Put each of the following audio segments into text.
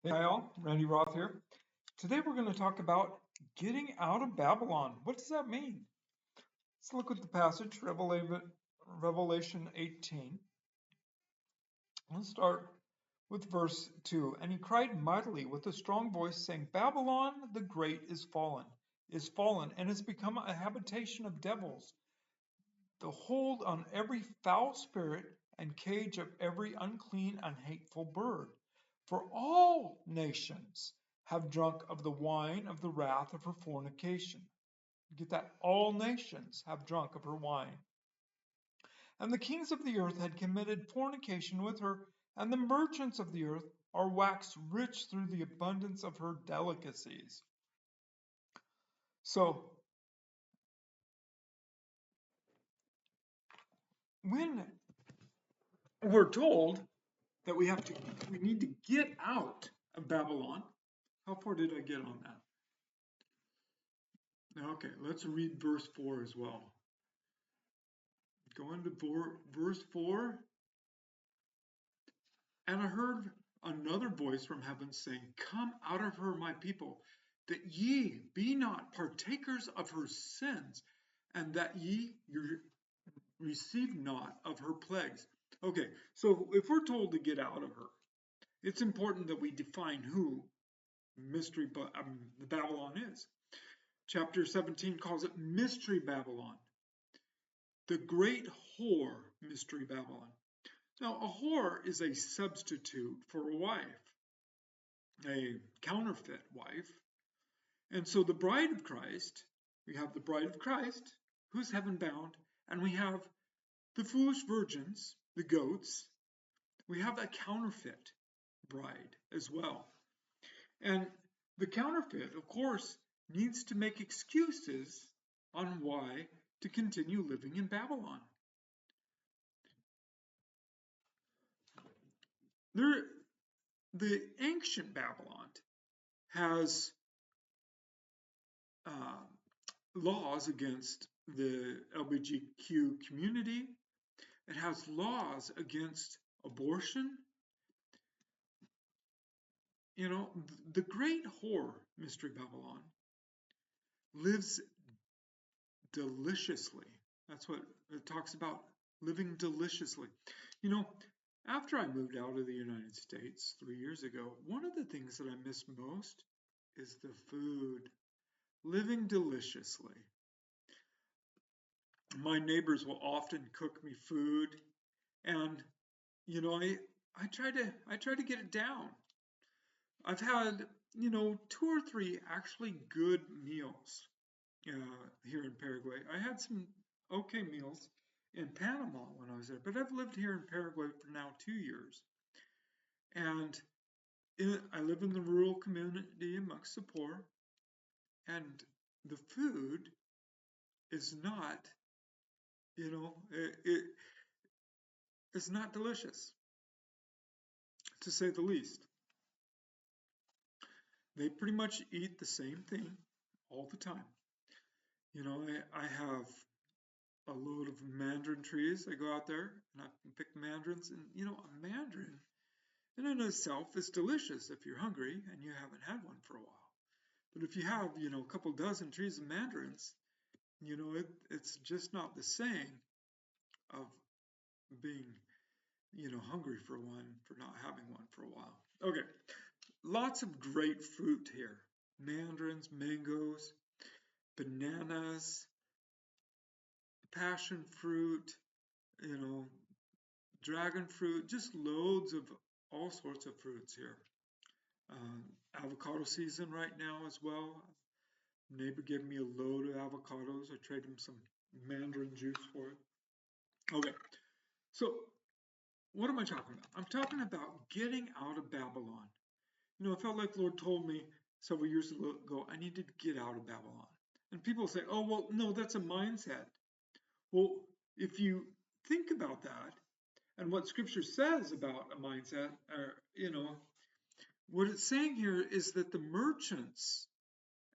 Hey all, Randy Roth here. Today we're going to talk about getting out of Babylon. What does that mean? Let's look at the passage, Revelation 18. Let's start with verse 2. And he cried mightily with a strong voice, saying, Babylon the great is fallen, and has become a habitation of devils, the hold on every foul spirit and cage of every unclean and hateful bird. For all nations have drunk of the wine of the wrath of her fornication. Get that? All nations have drunk of her wine. And the kings of the earth had committed fornication with her, and the merchants of the earth are waxed rich through the abundance of her delicacies. So, when we're told that we need to get out of Babylon, how far did I get on that? Okay, let's read verse 4 as well. Go into verse 4. And I heard another voice from heaven saying, Come out of her, my people, that ye be not partakers of her sins, and that ye receive not of her plagues. Okay, so if we're told to get out of her, it's important that we define who the Babylon is. Chapter 17 calls it Mystery Babylon, the great whore, Mystery Babylon. Now, a whore is a substitute for a wife, a counterfeit wife. And so the bride of Christ, we have the bride of Christ, who's heaven bound, and we have the foolish virgins, the goats. We have a counterfeit bride as well. And the counterfeit, of course, needs to make excuses on why to continue living in Babylon. The ancient Babylon has laws against the LGBTQ community. It has laws against abortion. You know, the great whore, Mystery Babylon, lives deliciously. That's what it talks about, living deliciously. You know, after I moved out of the United States 3 years ago, one of the things that I miss most is the food, living deliciously. My neighbors will often cook me food, and you know, I try to get it down. I've had, you know, 2 or 3 actually good meals here in Paraguay. I had some okay meals in Panama when I was there, but I've lived here in Paraguay for now 2 years. And I live in the rural community amongst the poor, and the food is not, you know, it's not delicious, to say the least. They pretty much eat the same thing all the time. You know, I have a load of mandarin trees. I go out there and I pick mandarins, and you know, a mandarin in and of itself is delicious if you're hungry and you haven't had one for a while. But if you have, you know, a couple dozen trees of mandarins, you know, it's just not the same of being, you know, hungry for one, for not having one for a while. Okay, lots of great fruit here. Mandarins, mangoes, bananas, passion fruit, you know, dragon fruit, just loads of all sorts of fruits here. Avocado season right now as well. Neighbor gave me a load of avocados. I traded him some mandarin juice for it. Okay, so what am I talking about? I'm talking about getting out of Babylon. You know, I felt like the Lord told me several years ago I needed to get out of Babylon. And people say, oh, well, no, that's a mindset. Well, if you think about that and what Scripture says about a mindset, or, you know, what it's saying here is that the merchants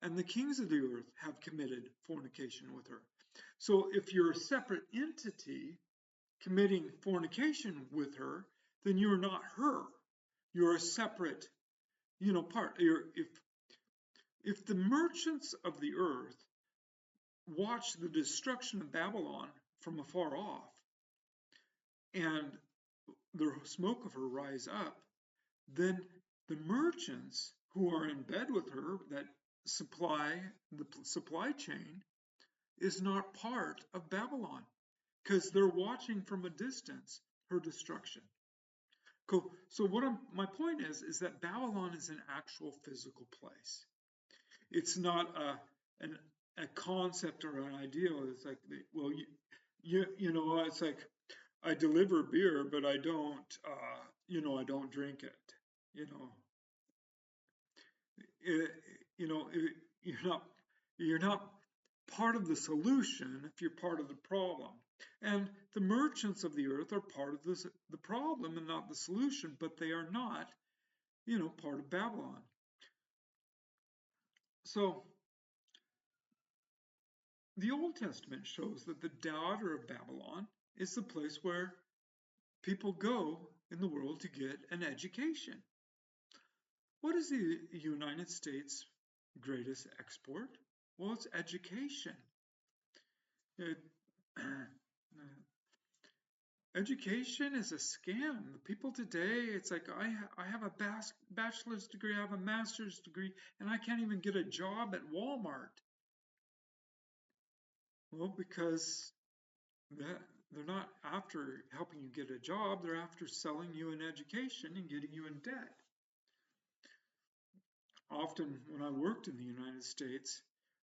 and the kings of the earth have committed fornication with her. So if you're a separate entity committing fornication with her, then you're not her. You're a separate if the merchants of the earth watch the destruction of Babylon from afar off, and the smoke of her rise up, then the merchants who are in bed with her, that the supply chain, is not part of Babylon, because they're watching from a distance her destruction. Cool. So my point is that Babylon is an actual physical place. It's not a concept or an ideal. It's like, well, it's like, I deliver beer, but I don't, I don't drink it. You're not part of the solution if you're part of the problem. And the merchants of the earth are part of the problem and not the solution, but they are not, part of Babylon. So the Old Testament shows that the daughter of Babylon is the place where people go in the world to get an education. What is the United States' greatest export? Well, it's education. Education is a scam. The people today, it's like, I have a bachelor's degree, I have a master's degree, and I can't even get a job at Walmart. Well, because they're not after helping you get a job, they're after selling you an education and getting you in debt. Often when I worked in the United States,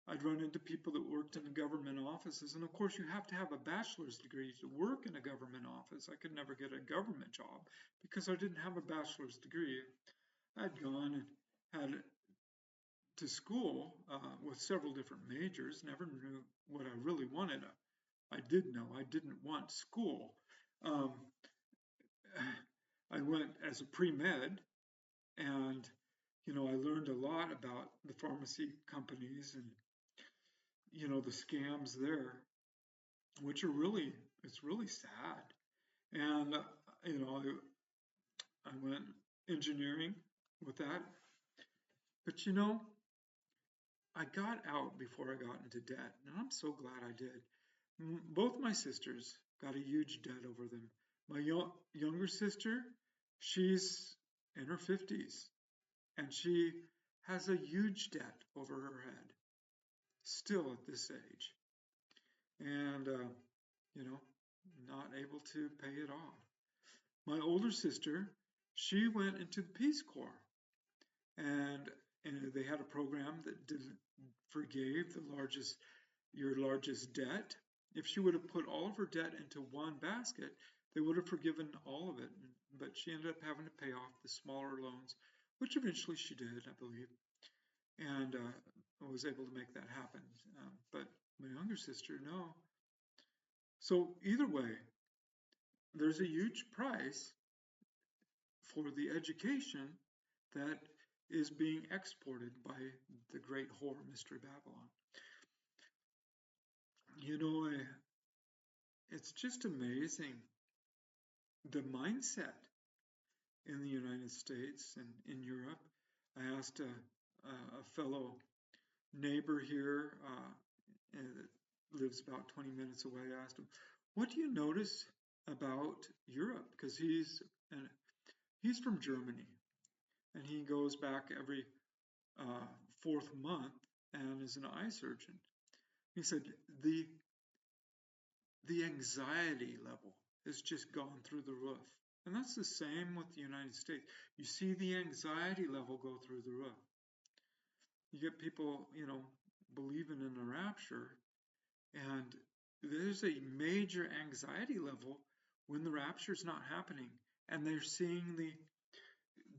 I'd run into people that worked in government offices, and of course you have to have a bachelor's degree to work in a government office. I could never get a government job because I didn't have a bachelor's degree. I'd gone and had to school with several different majors, never knew what I really wanted. I did know I didn't want school. I went as a pre-med, and I learned a lot about the pharmacy companies and the scams there, which are it's really sad. And I went engineering with that, but I got out before I got into debt, and I'm so glad I did. Both my sisters got a huge debt over them. My younger sister, she's in her 50s, and she has a huge debt over her head, still at this age. And, not able to pay it off. My older sister, she went into the Peace Corps, and they had a program that forgave your largest debt. If she would have put all of her debt into one basket, they would have forgiven all of it. But she ended up having to pay off the smaller loans, which eventually she did, I believe, and was able to make that happen. But my younger sister, no. So either way, there's a huge price for the education that is being exported by the great whore, Mystery Babylon. It's just amazing the mindset in the United States and in Europe. I asked a fellow neighbor here that lives about 20 minutes away. I asked him, what do you notice about Europe? Because he's from Germany, and he goes back every 4th month and is an eye surgeon. He said the anxiety level has just gone through the roof. And that's the same with the United States. You see the anxiety level go through the roof. You get people, believing in the rapture, and there's a major anxiety level when the rapture is not happening, and they're seeing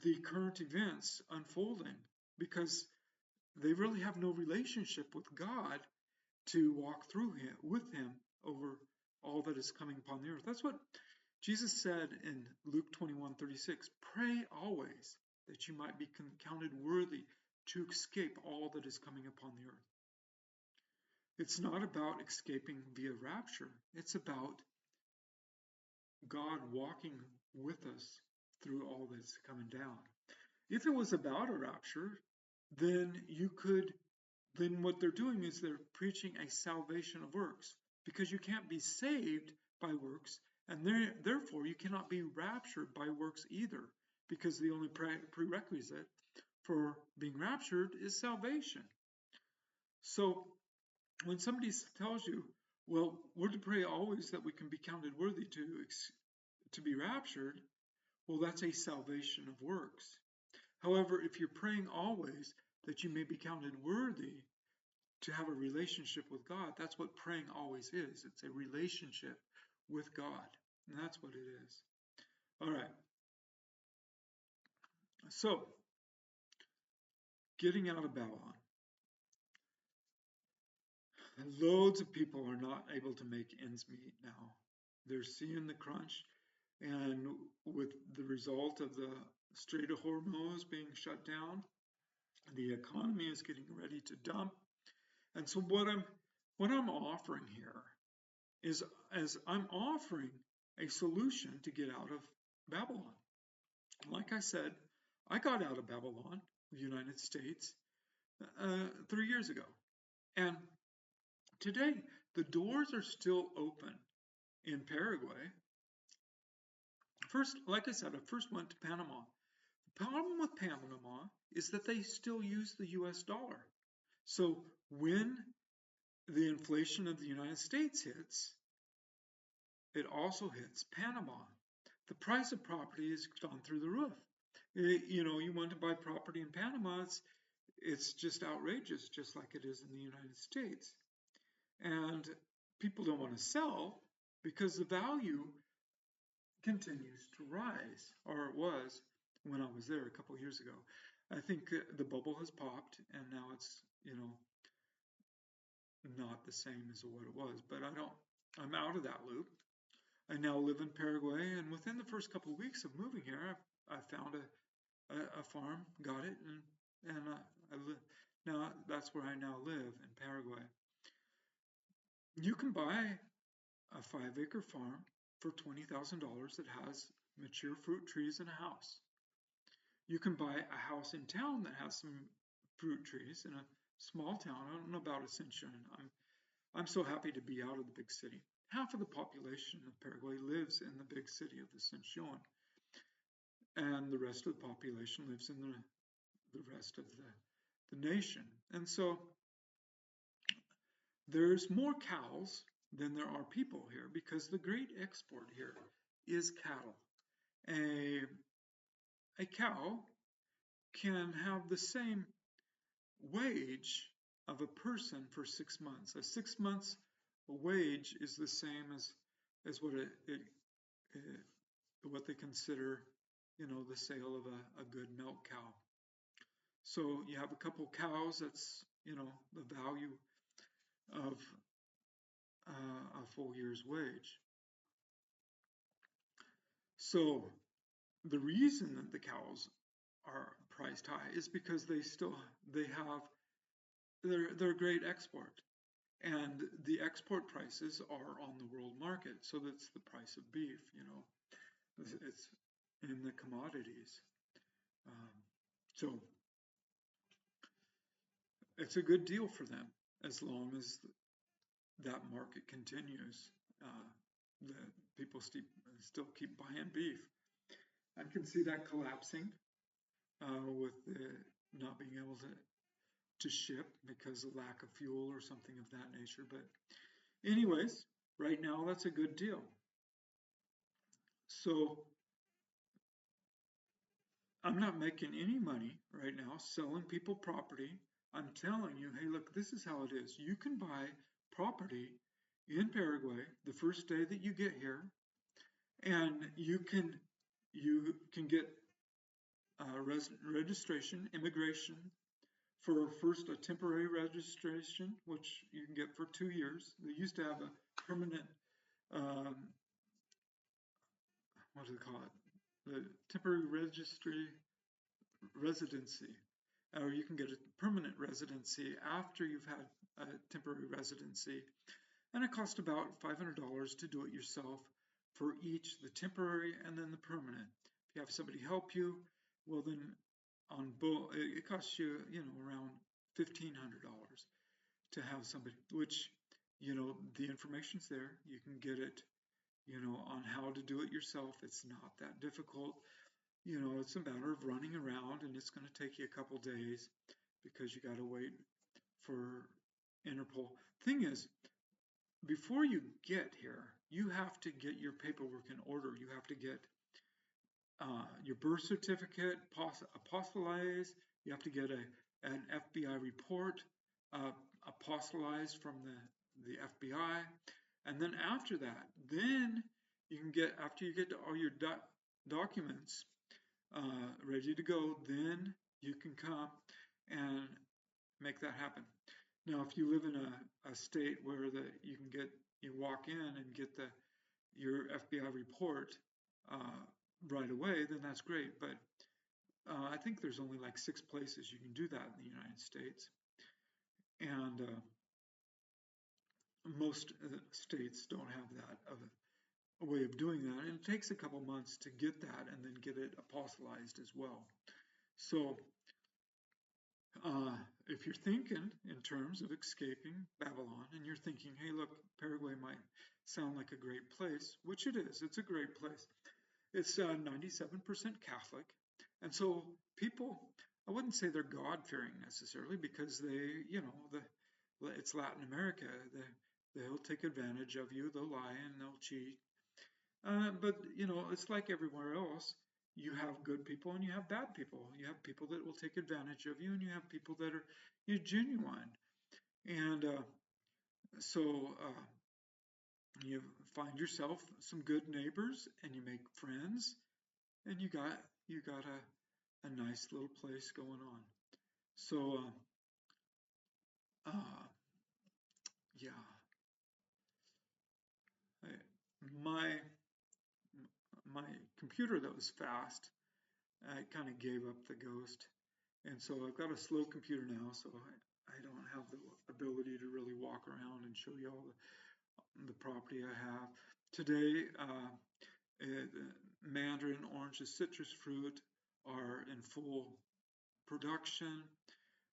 the current events unfolding because they really have no relationship with God to walk through with him over all that is coming upon the earth. That's what Jesus said in Luke 21:36. Pray always that you might be counted worthy to escape all that is coming upon the earth. It's not about escaping via rapture. It's about God walking with us through all that's coming down. If it was about a rapture, then then what they're doing is they're preaching a salvation of works, because you can't be saved by works, and therefore you cannot be raptured by works either, because the only prerequisite for being raptured is salvation. So when somebody tells you, well, we're to pray always that we can be counted worthy to be raptured, well, that's a salvation of works. However, if you're praying always that you may be counted worthy to have a relationship with God, that's what praying always is. It's a relationship with God, and that's what it is. All right. So, getting out of Babylon. Loads of people are not able to make ends meet now. They're seeing the crunch, and with the result of the Strait of Hormuz being shut down, the economy is getting ready to dump. And so what I'm offering here is, as I'm offering a solution to get out of Babylon. Like I said, I got out of Babylon, the United States, 3 years ago. And today, the doors are still open in Paraguay. First, like I said, I first went to Panama. The problem with Panama is that they still use the US dollar. So when the inflation of the United States hits, it also hits Panama. The price of property has gone through the roof. You want to buy property in Panama, it's just outrageous, just like it is in the United States. And people don't want to sell because the value continues to rise, or it was when I was there a couple of years ago. I think the bubble has popped, and now it's, not the same as what it was. But I'm out of that loop. I now live in Paraguay, and within the first couple of weeks of moving here, I found a farm, got it, and I live. Now that's where I now live, in Paraguay. You can buy a 5-acre farm for $20,000 that has mature fruit trees and a house. You can buy a house in town that has some fruit trees in a small town. I don't know about Ascension. I'm so happy to be out of the big city. Half of the population of Paraguay lives in the big city of Ascension, and the rest of the population lives in the rest of the nation. And so there's more cows than there are people here, because the great export here is cattle. A cow can have the same wage of a person for 6 months. A 6 months wage is the same as what they consider, the sale of a good milk cow. So you have a couple cows, that's, the value of a full year's wage. So the reason that the cows are priced high is because they're a great export, and the export prices are on the world market. So that's the price of beef, it's in the commodities. So it's a good deal for them as long as that market continues. The people still keep buying beef. I can see that collapsing with not being able to ship because of lack of fuel or something of that nature. But anyways, right now that's a good deal. So I'm not making any money right now selling people property. I'm telling you, hey, look, this is how it is. You can buy property in Paraguay the first day that you get here, and you can get registration, immigration, for first a temporary registration, which you can get for 2 years. They used to have a permanent, what do they call it? The temporary residency, or you can get a permanent residency after you've had a temporary residency, and it costs about $500 to do it yourself for each, the temporary and then the permanent. If you have somebody help you, well then on both. It costs you, around $1,500 to have somebody, which, the information's there. You can get it, on how to do it yourself. It's not that difficult. It's a matter of running around, and it's going to take you a couple days because you got to wait for Interpol. Thing is, before you get here, you have to get your paperwork in order. You have to get your birth certificate apostolized. You have to get an FBI report apostolized from the FBI. And then after that, then you can get, after you get all your documents ready to go, then you can come and make that happen. Now, if you live in a state where you walk in and get your FBI report right away, then that's great. But I think there's only like 6 places you can do that in the United States. And most states don't have that a way of doing that. And it takes a couple months to get that and then get it apostolized as well. So if you're thinking in terms of escaping Babylon and you're thinking, hey, look, Paraguay might sound like a great place, which it is. It's a great place. It's 97% Catholic. And so people, I wouldn't say they're God-fearing necessarily because it's Latin America. They'll take advantage of you. They'll lie and they'll cheat. But, it's like everywhere else. You have good people and you have bad people. You have people that will take advantage of you and you have people that are genuine. And so you find yourself some good neighbors and you make friends and you got a nice little place going on. So yeah, my computer that was fast, I kind of gave up the ghost, and so I've got a slow computer now, so I don't have the ability to really walk around and show you all the property I have. Today, mandarin, oranges, citrus fruit are in full production.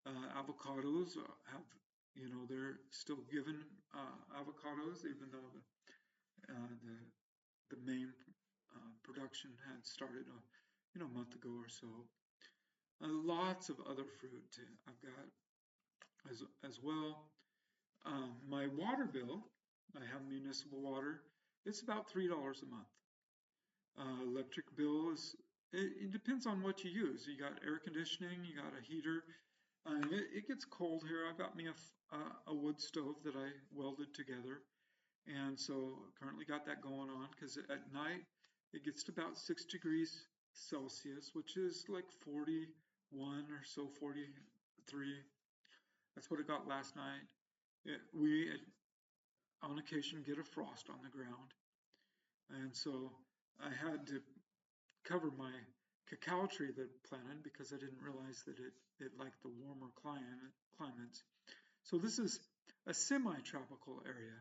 Avocados have, they're still given avocados, even though the main production had started a month ago or so. Lots of other fruit I've got as well. My water bill, I have municipal water. It's about $3 a month. Electric bill it depends on what you use. You got air conditioning, you got a heater. It gets cold here. I got me a wood stove that I welded together, and so currently got that going on because at night it gets to about 6 degrees Celsius, which is like 41 or so, 43. That's what it got last night. We on occasion get a frost on the ground, and so I had to cover my cacao tree that I planted because I didn't realize that it liked the warmer climates. So this is a semi-tropical area,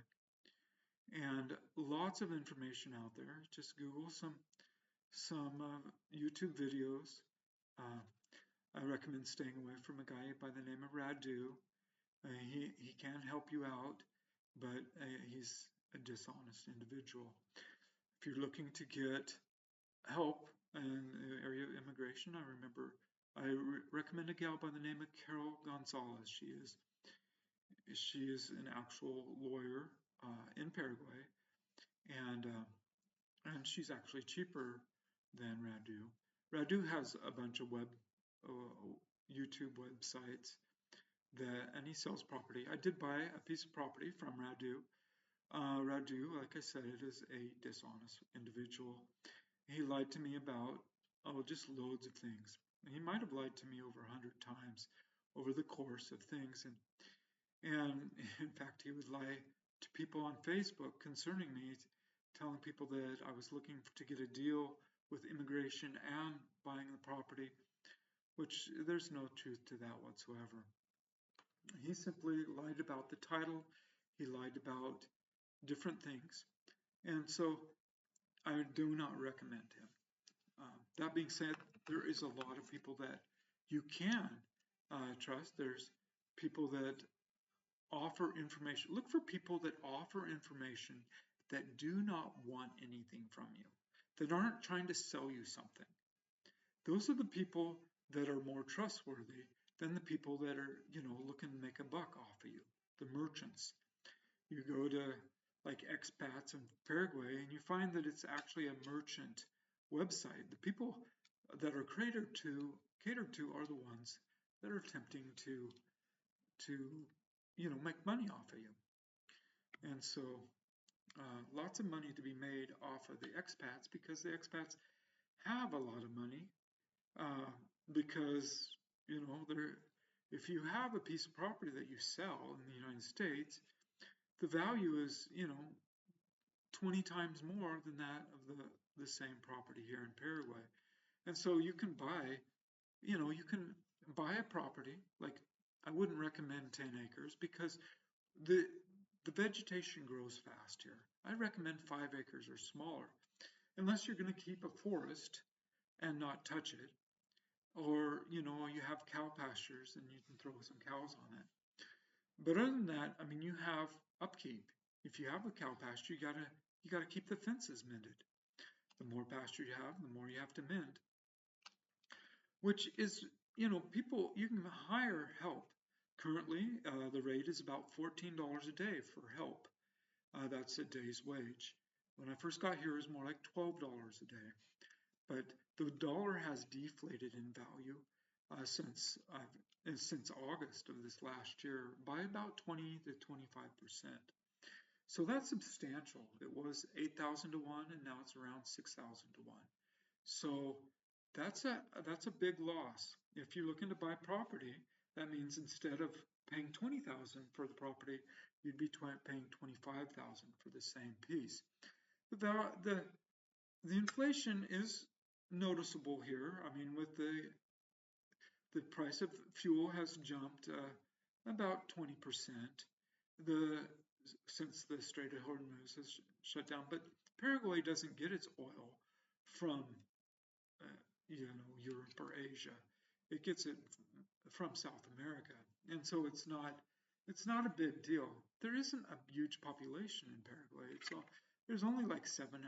and lots of information out there. Just Google some YouTube videos. I recommend staying away from a guy by the name of Radu. He can help you out, but he's a dishonest individual. If you're looking to get help in the area of immigration, I recommend a gal by the name of Carol Gonzalez. She is an actual lawyer in Paraguay, and she's actually cheaper than Radu. Radu has a bunch of YouTube websites and he sells property. I did buy a piece of property from Radu. Radu, like I said, is a dishonest individual. He lied to me about just loads of things. He might have lied to me over 100 times over the course of things, and in fact, he would lie to people on Facebook concerning me, telling people that I was looking to get a deal with immigration and buying the property, which there's no truth to that whatsoever. He simply lied about the title. He lied about different things. And so I do not recommend him. That being said, there is a lot of people that you can trust. There's people that offer information. Look for people that offer information that do not want anything from you, that aren't trying to sell you something. Those are the people that are more trustworthy than the people that are, looking to make a buck off of you, the merchants. You go to like expats in Paraguay and you find that it's actually a merchant website. The people that are catered to are the ones that are attempting to make money off of you. And so lots of money to be made off of the expats because the expats have a lot of money because if you have a piece of property that you sell in the United States, the value is 20 times more than that of the same property here in Paraguay. And so you can buy a property. Like, I wouldn't recommend 10 acres because the vegetation grows fast here. I recommend 5 acres or smaller, unless you're going to keep a forest and not touch it, or you have cow pastures and you can throw some cows on it. But other than that, I mean, you have upkeep. If you have a cow pasture, you gotta keep the fences mended. The more pasture you have, the more you have to mend. Which is, people, you can hire help. Currently, the rate is about $14 a day for help. That's a day's wage. When I first got here, it was more like $12 a day. But the dollar has deflated in value since August of this last year by about 20 to 25%. So that's substantial. It was 8,000 to 1 and now it's around 6,000 to 1. So that's a big loss. If you're looking to buy property, that means instead of paying 20,000 for the property, you'd be paying 25,000 for the same piece. The inflation is noticeable here. I mean, with the price of fuel has jumped about 20% since the Strait of Hormuz has shut down. But Paraguay doesn't get its oil from Europe or Asia. It gets it from South America, and so it's not a big deal. There isn't a huge population in Paraguay. There's only like 7.5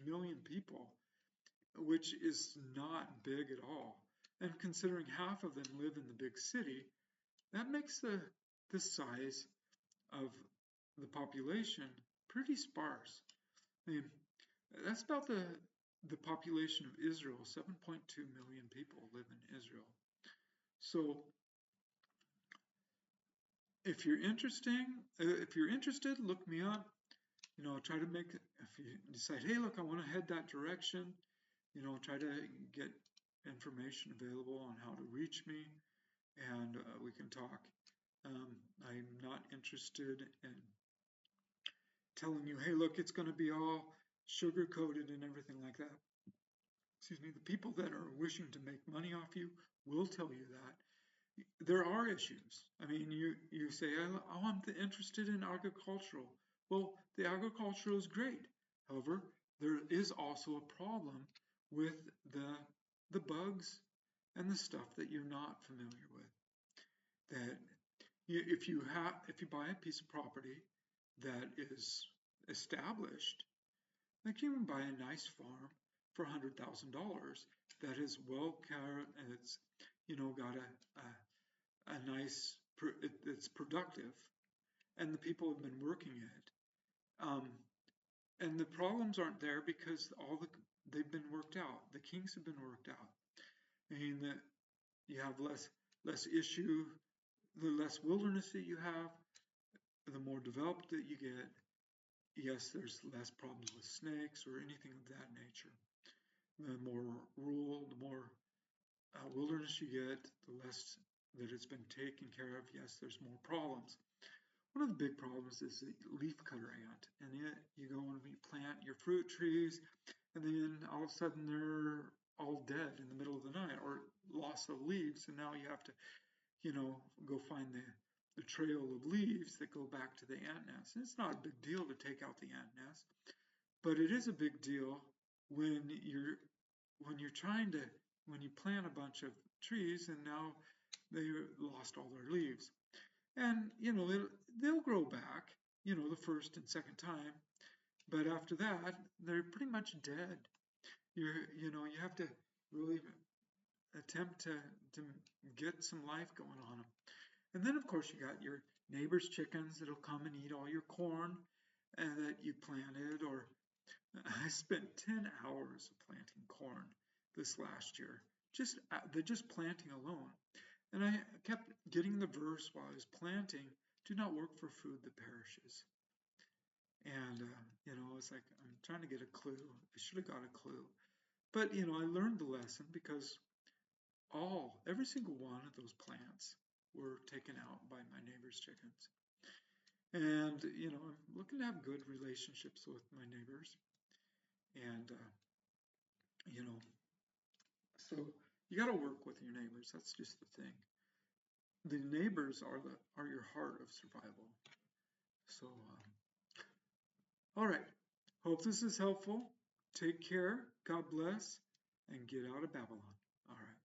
million people, which is not big at all. And considering half of them live in the big city, that makes the size of the population pretty sparse. I mean, that's about the population of Israel. 7.2 million people live in Israel. So if you're interested, look me up. Try to if you decide, hey, look, I want to head that direction, try to get information available on how to reach me, and we can talk. I'm not interested in telling you, hey, look, it's going to be all sugar-coated and everything like that. Excuse me. The people that are wishing to make money off you will tell you that. There are issues. I mean, you say, oh, I'm interested in agricultural. Well, the agricultural is great. However, there is also a problem with the bugs and the stuff that you're not familiar with. That if you buy a piece of property that is established, like you can buy a nice farm for $100,000 that is well cared and it's got a nice it's productive, and the people have been working it. And the problems aren't there because they've been worked out. The kinks have been worked out. I mean, that you have less issue, the less wilderness that you have, the more developed that you get. Yes, there's less problems with snakes or anything of that nature. The more rural, the more wilderness you get, the less that it's been taken care of. Yes, there's more problems. One of the big problems is the leafcutter ant, and you go and you plant your fruit trees, and then all of a sudden they're all dead in the middle of the night or loss of leaves, and now you have to, go find the trail of leaves that go back to the ant nest. And it's not a big deal to take out the ant nest, but it is a big deal when you're trying to when you plant a bunch of trees and now they lost all their leaves. And, they'll grow back, the first and second time. But after that, they're pretty much dead. You have to really attempt to get some life going on them. And then, of course, you got your neighbor's chickens that'll come and eat all your corn that you planted. Or I spent 10 hours planting corn this last year, just planting alone. And I kept getting the verse while I was planting, do not work for food that perishes. And, it's like I'm trying to get a clue. I should have got a clue. But, I learned the lesson because every single one of those plants were taken out by my neighbor's chickens. And, I'm looking to have good relationships with my neighbors. And, so you got to work with your neighbors. That's just the thing. The neighbors are your heart of survival. So, all right. Hope this is helpful. Take care. God bless. And get out of Babylon. All right.